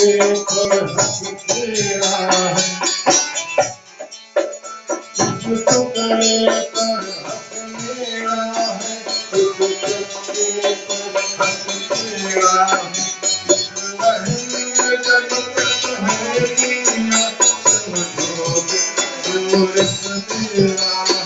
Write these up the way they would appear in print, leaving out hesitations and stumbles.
पर हंस तेरा है, कुछ टुकड़े पर हंस मेरा है, कुछ चक्के पर हंस तेरा है। वही जगत है दुनिया, समझो जो तेरा है।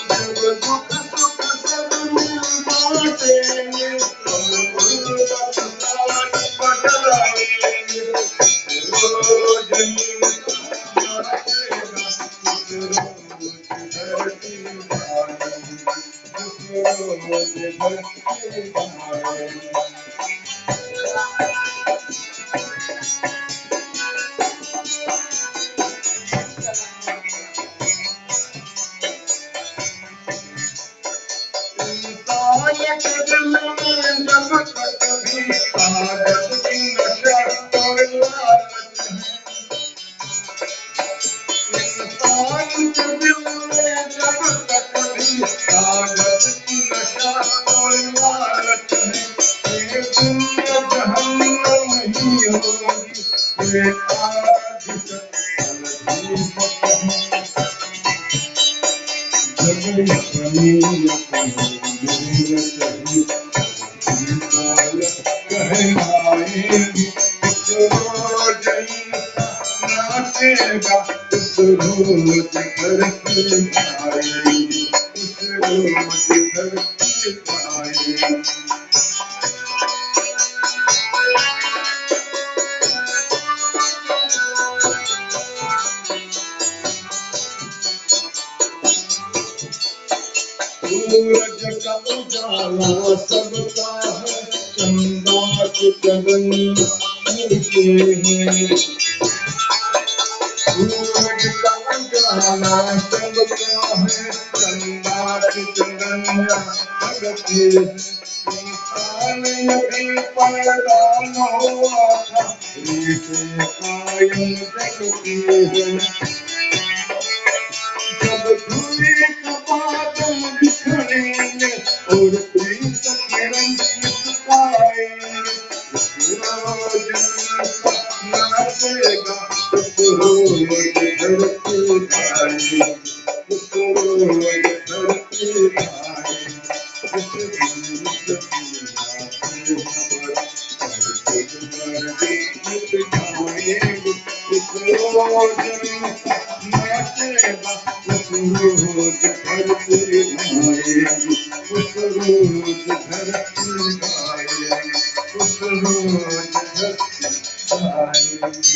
जब दुख सुख सब मिल बाटेंगे, हम गुर्बत साथ पटाएंगे। रोज मिलता जाएगा, कुछ रोज धरती आएगी, कुछ रोज धरती आएगी। इंसान के दिल में जब तक भी कागज की नशा और लालच है, इंसान के दिल में जब तक भी कागज की नशा और लालच है, ये दुनिया जहन्नम ही होगी, ये आज तक कल भी है। जब अपनी अपनी सही कहलाएगी, इस रोज नाचेगा, इस रोज धरती आएगी, इस रोज धरती आएगी। सूरज का उजाला सबका है, चंदा की चंदनिया उनके हैं। सूरज का उजाला सबका है, चंदा की चंदनिया उनके हैं। इंसान यदि पैदा न हुआ था, रीते कायम जग के हैं। जब धूली का बादल बिखरेंगे और प्रीत के रंग मुस्काएंगे, रोज नाचेगा, उस रोज धरती आएगी, उस रोज धरती आएगी, उस रोज नाचेगा, उस रोज धरती आएगी, उस रोज धरती आएगी, उस रोज धरती आएगी।